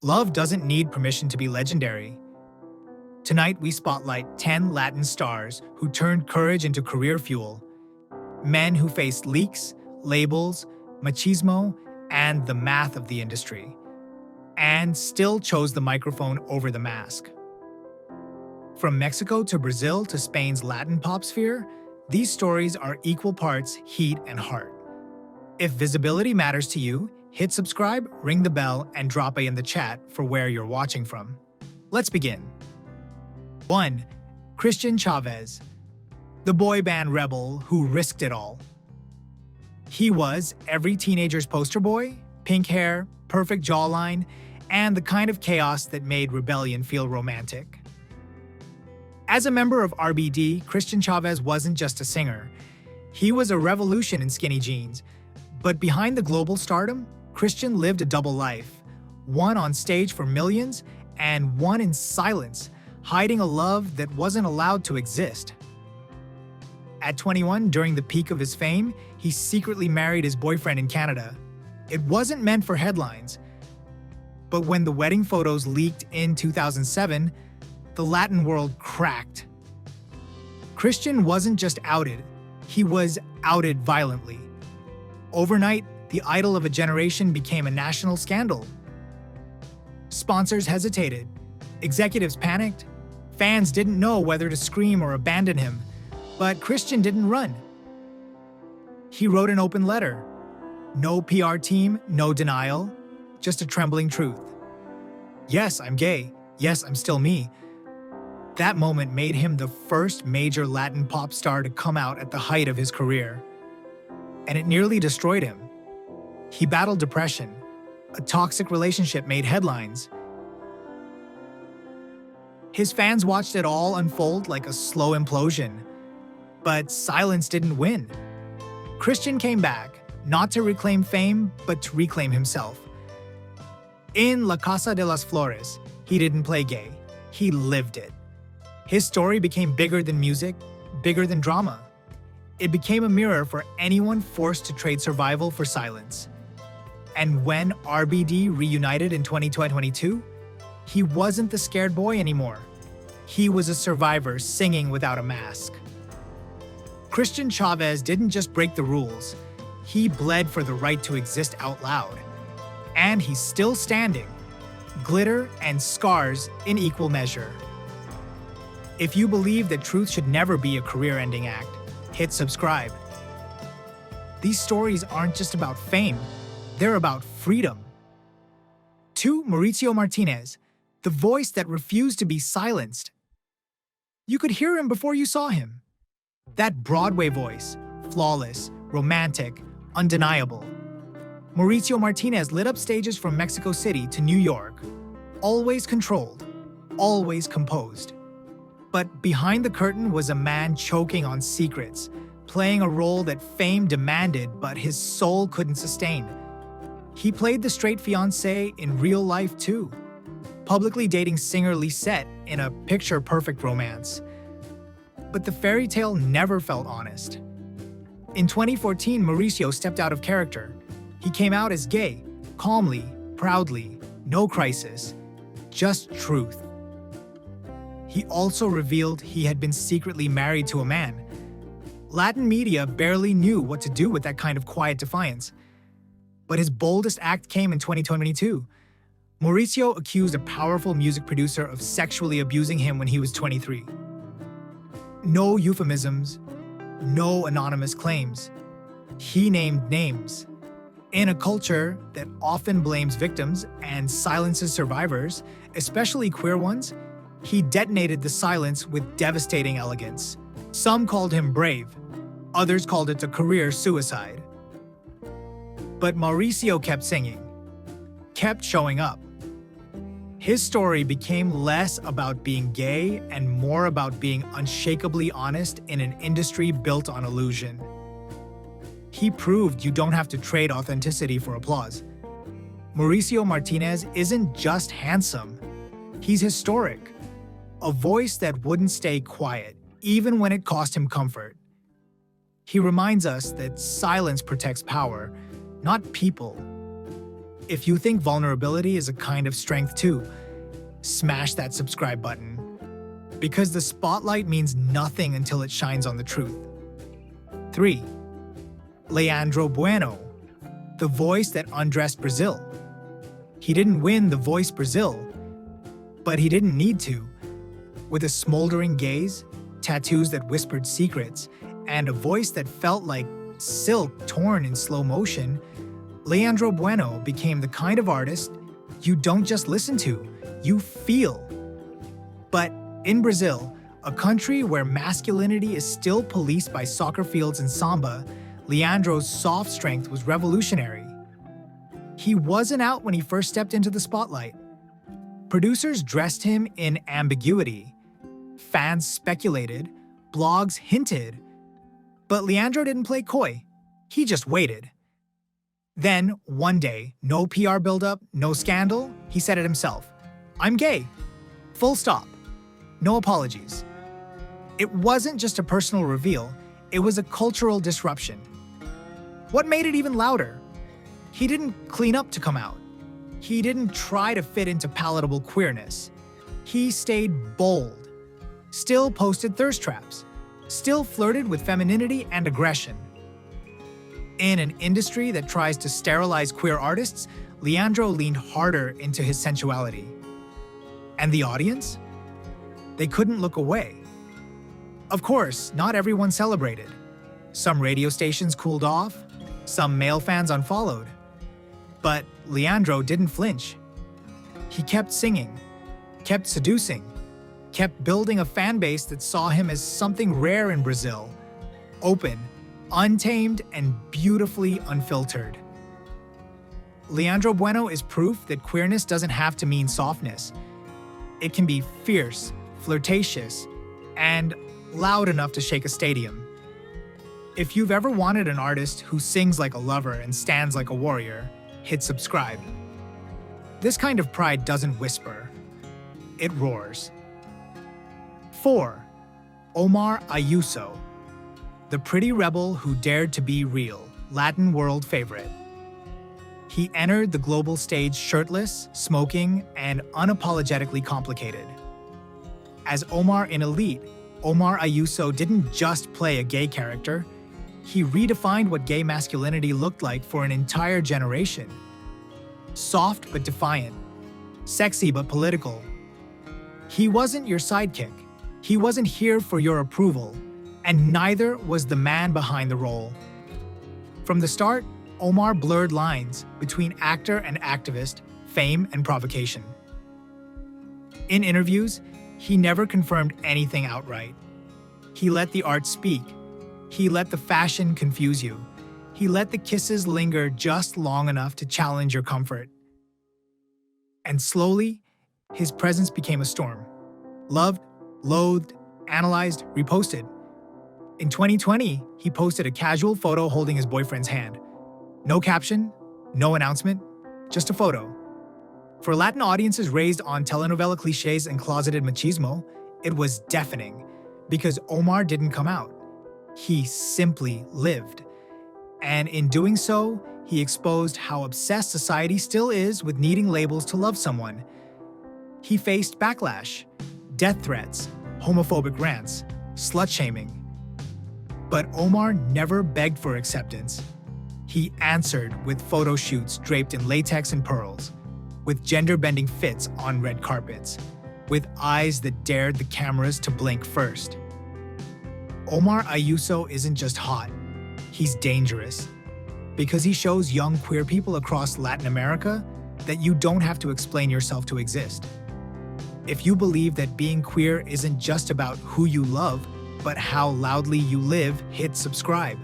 Love doesn't need permission to be legendary. Tonight, we spotlight 10 Latin stars who turned courage into career fuel. Men who faced leaks, labels, machismo, and the math of the industry, and still chose the microphone over the mask. From Mexico to Brazil to Spain's Latin pop sphere, these stories are equal parts heat and heart. If visibility matters to you, hit subscribe, ring the bell, and drop a in the chat for where you're watching from. Let's begin. 1. Christian Chávez, the boy band rebel who risked it all. He was every teenager's poster boy, pink hair, perfect jawline, and the kind of chaos that made rebellion feel romantic. As a member of RBD, Christian Chávez wasn't just a singer. He was a revolution in skinny jeans. But behind the global stardom, Christian lived a double life. One on stage for millions, and one in silence, hiding a love that wasn't allowed to exist. At 21, during the peak of his fame, he secretly married his boyfriend in Canada. It wasn't meant for headlines. But when the wedding photos leaked in 2007, the Latin world cracked. Christian wasn't just outed, he was outed violently. Overnight, the idol of a generation became a national scandal. Sponsors hesitated, executives panicked, fans didn't know whether to scream or abandon him. But Christian didn't run. He wrote an open letter. No PR team, no denial, just a trembling truth. Yes, I'm gay. Yes, I'm still me. That moment made him the first major Latin pop star to come out at the height of his career. And it nearly destroyed him. He battled depression. A toxic relationship made headlines. His fans watched it all unfold like a slow implosion. But silence didn't win. Christian came back, not to reclaim fame, but to reclaim himself. In La Casa de las Flores, he didn't play gay, he lived it. His story became bigger than music, bigger than drama. It became a mirror for anyone forced to trade survival for silence. And when RBD reunited in 2022, he wasn't the scared boy anymore. He was a survivor singing without a mask. Christian Chávez didn't just break the rules, he bled for the right to exist out loud. And he's still standing, glitter and scars in equal measure. If you believe that truth should never be a career-ending act, hit subscribe. These stories aren't just about fame, they're about freedom. 2. Mauricio Martínez, the voice that refused to be silenced. You could hear him before you saw him. That Broadway voice, flawless, romantic, undeniable. Mauricio Martínez lit up stages from Mexico City to New York. Always controlled, always composed. But behind the curtain was a man choking on secrets, playing a role that fame demanded but his soul couldn't sustain. He played the straight fiancé in real life too, publicly dating singer Lisette in a picture-perfect romance. But the fairy tale never felt honest. In 2014, Mauricio stepped out of character. He came out as gay, calmly, proudly, no crisis, just truth. He also revealed he had been secretly married to a man. Latin media barely knew what to do with that kind of quiet defiance. But his boldest act came in 2022. Mauricio accused a powerful music producer of sexually abusing him when he was 23. No euphemisms, no anonymous claims. He named names. In a culture that often blames victims and silences survivors, especially queer ones, he detonated the silence with devastating elegance. Some called him brave, others called it a career suicide. But Mauricio kept singing, kept showing up. His story became less about being gay and more about being unshakably honest in an industry built on illusion. He proved you don't have to trade authenticity for applause. Mauricio Martínez isn't just handsome, he's historic. A voice that wouldn't stay quiet, even when it cost him comfort. He reminds us that silence protects power, not people. If you think vulnerability is a kind of strength too, smash that subscribe button. Because the spotlight means nothing until it shines on the truth. 3. Leandro Buenno, the voice that undressed Brazil. He didn't win The Voice Brazil, but he didn't need to. With a smoldering gaze, tattoos that whispered secrets, and a voice that felt like silk torn in slow motion, Leandro Buenno became the kind of artist you don't just listen to, you feel. But in Brazil, a country where masculinity is still policed by soccer fields and samba, Leandro's soft strength was revolutionary. He wasn't out when he first stepped into the spotlight. Producers dressed him in ambiguity. Fans speculated, blogs hinted. But Leandro didn't play coy. He just waited. Then, one day, no PR buildup, no scandal, he said it himself. I'm gay. Full stop. No apologies. It wasn't just a personal reveal, it was a cultural disruption. What made it even louder? He didn't clean up to come out. He didn't try to fit into palatable queerness. He stayed bold. Still posted thirst traps. Still flirted with femininity and aggression. In an industry that tries to sterilize queer artists, Leandro leaned harder into his sensuality. And the audience? They couldn't look away. Of course, not everyone celebrated. Some radio stations cooled off, some male fans unfollowed. But Leandro didn't flinch. He kept singing, kept seducing, kept building a fan base that saw him as something rare in Brazil, open, untamed, and beautifully unfiltered. Leandro Buenno is proof that queerness doesn't have to mean softness. It can be fierce, flirtatious, and loud enough to shake a stadium. If you've ever wanted an artist who sings like a lover and stands like a warrior, hit subscribe. This kind of pride doesn't whisper. It roars. 4. Omar Ayuso, the pretty rebel who dared to be real, Latin world favorite. He entered the global stage shirtless, smoking, and unapologetically complicated. As Omar in Elite, Omar Ayuso didn't just play a gay character, he redefined what gay masculinity looked like for an entire generation. Soft but defiant, sexy but political. He wasn't your sidekick. He wasn't here for your approval, and neither was the man behind the role. From the start, Omar blurred lines between actor and activist, fame and provocation. In interviews, he never confirmed anything outright. He let the art speak. He let the fashion confuse you. He let the kisses linger just long enough to challenge your comfort. And slowly, his presence became a storm. Loved, loathed, analyzed, reposted. In 2020, he posted a casual photo holding his boyfriend's hand. No caption, no announcement, just a photo. For Latin audiences raised on telenovela cliches and closeted machismo, it was deafening, because Omar didn't come out. He simply lived. And in doing so, he exposed how obsessed society still is with needing labels to love someone. He faced backlash, death threats, homophobic rants, slut-shaming. But Omar never begged for acceptance. He answered with photo shoots draped in latex and pearls, with gender-bending fits on red carpets, with eyes that dared the cameras to blink first. Omar Ayuso isn't just hot, he's dangerous. Because he shows young queer people across Latin America that you don't have to explain yourself to exist. If you believe that being queer isn't just about who you love, but how loudly you live, hit subscribe.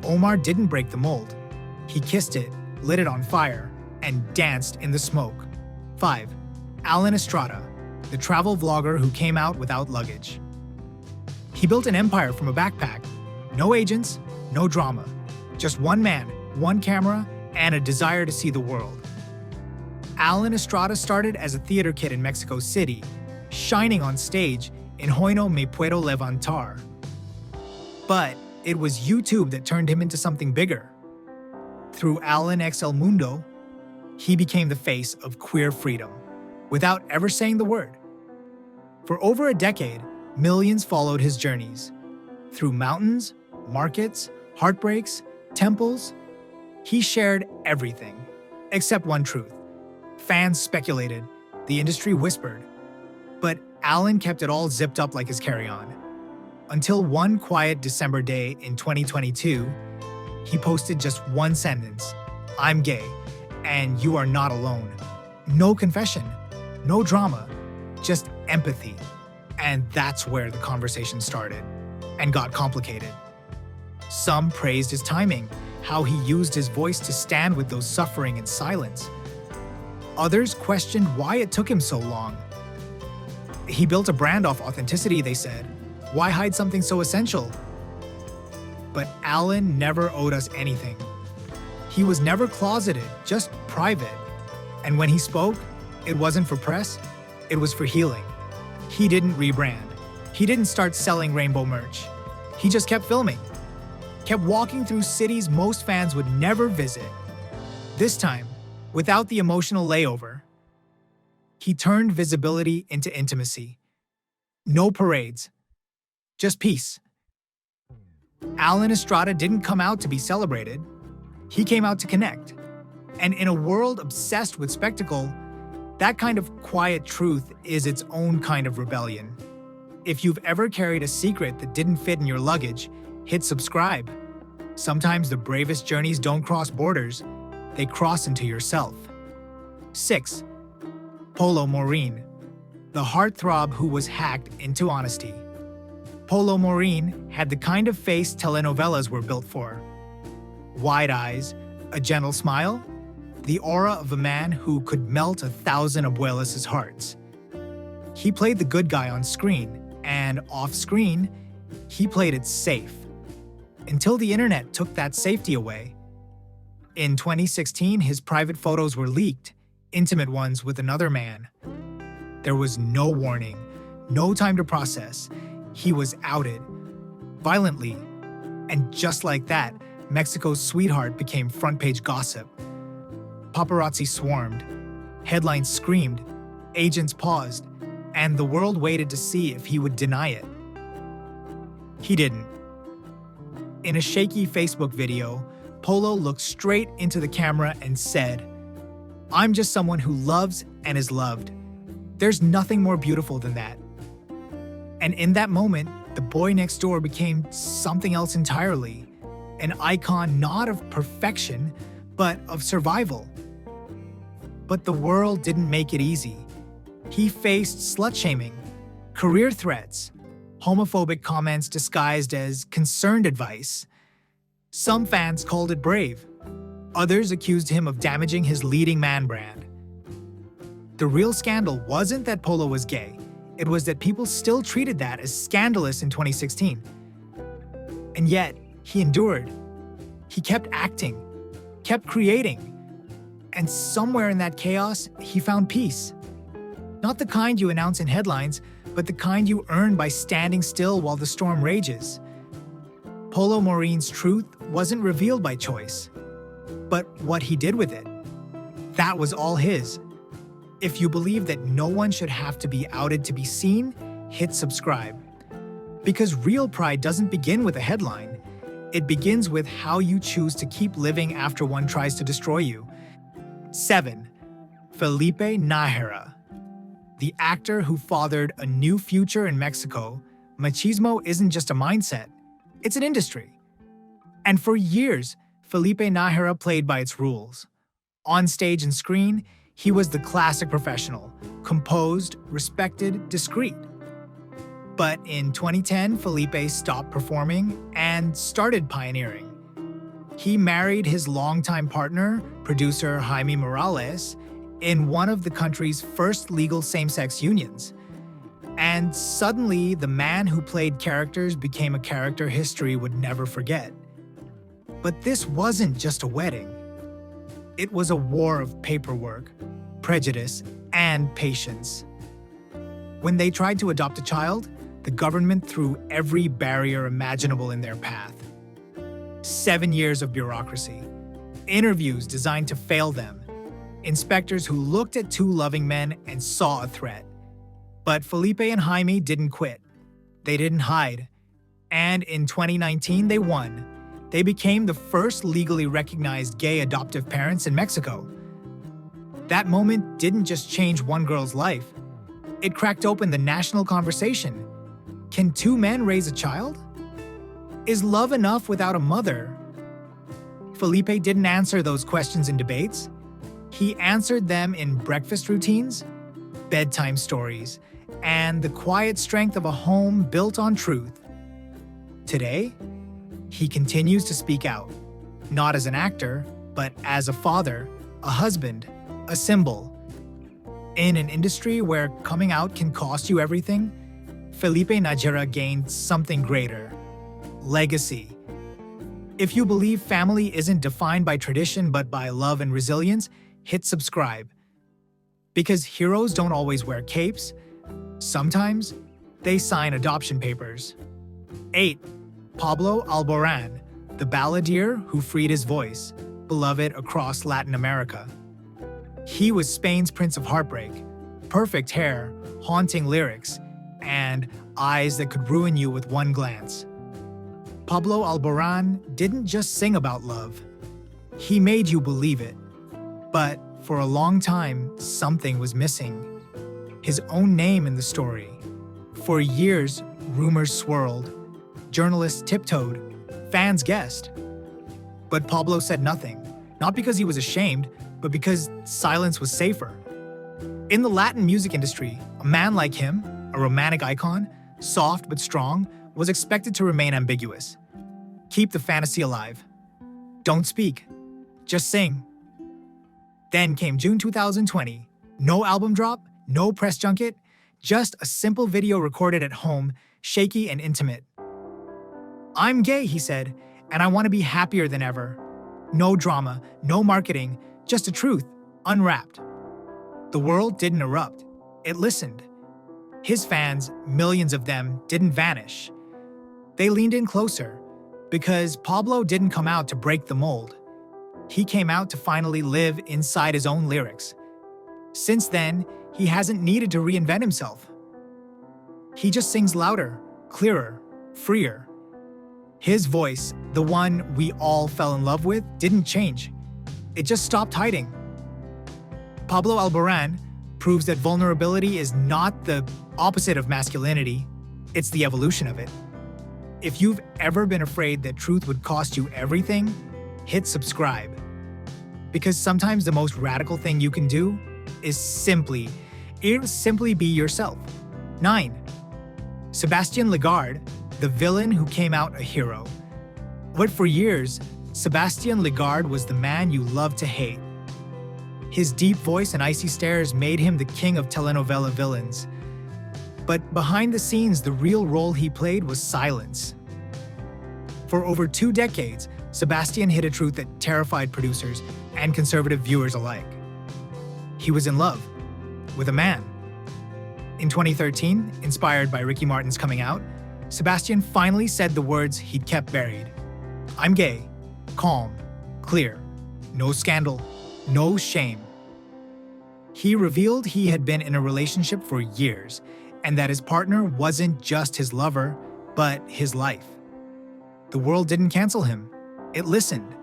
Omar didn't break the mold. He kissed it, lit it on fire, and danced in the smoke. 5. Alan Estrada, the travel vlogger who came out without luggage. He built an empire from a backpack. No agents, no drama. Just one man, one camera, and a desire to see the world. Alan Estrada started as a theater kid in Mexico City, shining on stage in Hoy No Me Puedo Levantar. But it was YouTube that turned him into something bigger. Through Alan X El Mundo, He became the face of queer freedom, without ever saying the word. For over a decade, millions followed his journeys. Through mountains, markets, heartbreaks, temples, he shared everything, except one truth. Fans speculated, the industry whispered, but Alan kept it all zipped up like his carry-on. Until one quiet December day in 2022, he posted just one sentence: "I'm gay, and you are not alone." No confession, no drama, just empathy. And that's where the conversation started and got complicated. Some praised his timing, how he used his voice to stand with those suffering in silence. Others questioned why it took him so long. He built a brand off authenticity, they said. Why hide something so essential? But Alan never owed us anything. He was never closeted, just private. And when he spoke, it wasn't for press, it was for healing. He didn't rebrand. He didn't start selling rainbow merch. He just kept filming. Kept walking through cities most fans would never visit. This time, without the emotional layover, he turned visibility into intimacy. No parades, just peace. Alan Estrada didn't come out to be celebrated. He came out to connect. And in a world obsessed with spectacle, that kind of quiet truth is its own kind of rebellion. If you've ever carried a secret that didn't fit in your luggage, hit subscribe. Sometimes the bravest journeys don't cross borders, they cross into yourself. 6. Polo Morín, the heartthrob who was hacked into honesty. Polo Morín had the kind of face telenovelas were built for. Wide eyes, a gentle smile, the aura of a man who could melt 1,000 abuelas' hearts. He played the good guy on screen, and off-screen, he played it safe. Until the internet took that safety away. In 2016, his private photos were leaked, intimate ones with another man. There was no warning, no time to process. He was outed, violently. And just like that, Mexico's sweetheart became front-page gossip. Paparazzi swarmed, headlines screamed, agents paused, and the world waited to see if he would deny it. He didn't. In a shaky Facebook video, Polo looked straight into the camera and said, "I'm just someone who loves and is loved. There's nothing more beautiful than that." And in that moment, the boy next door became something else entirely, an icon not of perfection, but of survival. But the world didn't make it easy. He faced slut-shaming, career threats, homophobic comments disguised as concerned advice. Some fans called it brave. Others accused him of damaging his leading man brand. The real scandal wasn't that Polo was gay. It was that people still treated that as scandalous in 2016. And yet, he endured. He kept acting, kept creating. And somewhere in that chaos, he found peace. Not the kind you announce in headlines, but the kind you earn by standing still while the storm rages. Polo Morín's truth wasn't revealed by choice, but what he did with it. That was all his. If you believe that no one should have to be outed to be seen, hit subscribe. Because real pride doesn't begin with a headline. It begins with how you choose to keep living after one tries to destroy you. 7. Felipe Nájera, the actor who fathered a new future in Mexico. Machismo isn't just a mindset, it's an industry. And for years, Felipe Nájera played by its rules. On stage and screen, he was the classic professional, composed, respected, discreet. But in 2010, Felipe stopped performing and started pioneering. He married his longtime partner, producer Jaime Morales, in one of the country's first legal same-sex unions. And suddenly, the man who played characters became a character history would never forget. But this wasn't just a wedding. It was a war of paperwork, prejudice, and patience. When they tried to adopt a child, the government threw every barrier imaginable in their path. 7 years of bureaucracy, interviews designed to fail them, Inspectors who looked at two loving men and saw a threat. But Felipe and Jaime didn't quit. They didn't hide. And in 2019, they won. They became the first legally recognized gay adoptive parents in Mexico. That moment didn't just change one girl's life. It cracked open the national conversation. Can two men raise a child? Is love enough without a mother? Felipe didn't answer those questions in debates. He answered them in breakfast routines, bedtime stories, and the quiet strength of a home built on truth. Today, he continues to speak out, not as an actor, but as a father, a husband, a symbol. In an industry where coming out can cost you everything, Felipe Nájera gained something greater: legacy. If you believe family isn't defined by tradition but by love and resilience, hit subscribe. Because heroes don't always wear capes. Sometimes, they sign adoption papers. 8. Pablo Alborán, the balladeer who freed his voice, beloved across Latin America. He was Spain's Prince of Heartbreak, perfect hair, haunting lyrics, and eyes that could ruin you with one glance. Pablo Alborán didn't just sing about love. He made you believe it. But for a long time, something was missing. His own name in the story. For years, rumors swirled. Journalists tiptoed. Fans guessed. But Pablo said nothing, not because he was ashamed, but because silence was safer. In the Latin music industry, a man like him, a romantic icon, soft but strong, was expected to remain ambiguous. Keep the fantasy alive. Don't speak. Just sing. Then came June 2020. No album drop, no press junket, just a simple video recorded at home, shaky and intimate. "I'm gay," he said, "and I want to be happier than ever." No drama, no marketing, just a truth, unwrapped. The world didn't erupt. It listened. His fans, millions of them, didn't vanish. They leaned in closer, because Pablo didn't come out to break the mold. He came out to finally live inside his own lyrics. Since then, he hasn't needed to reinvent himself. He just sings louder, clearer, freer. His voice, the one we all fell in love with, didn't change. It just stopped hiding. Pablo Alborán proves that vulnerability is not the opposite of masculinity, it's the evolution of it. If you've ever been afraid that truth would cost you everything, hit subscribe. Because sometimes the most radical thing you can do is simply be yourself. 9. Sebastián Ligarde, the villain who came out a hero. But for years, Sebastián Ligarde was the man you loved to hate. His deep voice and icy stares made him the king of telenovela villains. But behind the scenes, the real role he played was silence. For over 2 decades, Sebastián hid a truth that terrified producers and conservative viewers alike. He was in love with a man. In 2013, inspired by Ricky Martin's coming out, Sebastián finally said the words he'd kept buried. "I'm gay, calm, clear, no scandal, no shame." He revealed he had been in a relationship for years, and that his partner wasn't just his lover, but his life. The world didn't cancel him. It listened.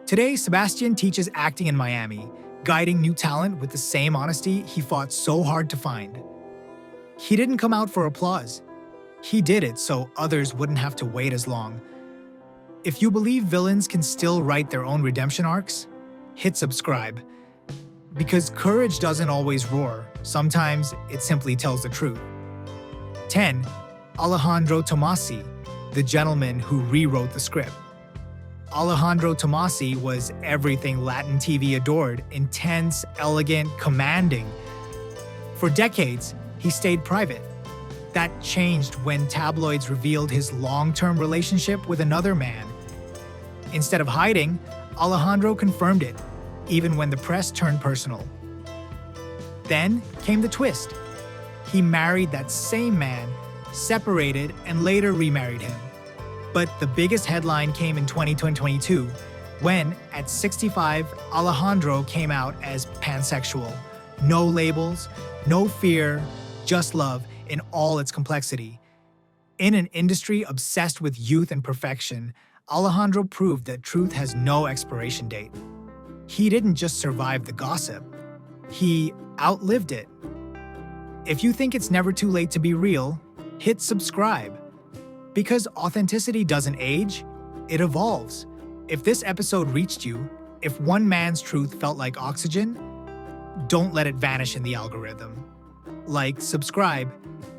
Today, Sebastián teaches acting in Miami, guiding new talent with the same honesty he fought so hard to find. He didn't come out for applause. He did it so others wouldn't have to wait as long. If you believe villains can still write their own redemption arcs, hit subscribe. Because courage doesn't always roar. Sometimes it simply tells the truth. 10. Alejandro Tommasi, the gentleman who rewrote the script. Alejandro Tommasi was everything Latin TV adored: intense, elegant, commanding. For decades, he stayed private. That changed when tabloids revealed his long-term relationship with another man. Instead of hiding, Alejandro confirmed it, even when the press turned personal. Then came the twist. He married that same man, separated, and later remarried him. But the biggest headline came in 2022. when, at 65, Alejandro came out as pansexual. No labels, no fear, just love in all its complexity. In an industry obsessed with youth and perfection, Alejandro proved that truth has no expiration date. He didn't just survive the gossip, he outlived it. If you think it's never too late to be real, hit subscribe. Because authenticity doesn't age, it evolves. If this episode reached you, if one man's truth felt like oxygen, don't let it vanish in the algorithm. Like, subscribe,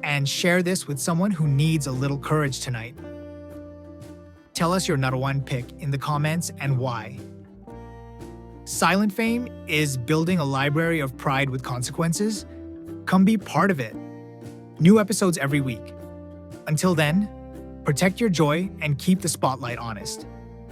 and share this with someone who needs a little courage tonight. Tell us your #1 pick in the comments and why. Silent Fame is building a library of pride with consequences. Come be part of it. New episodes every week. Until then, protect your joy and keep the spotlight honest.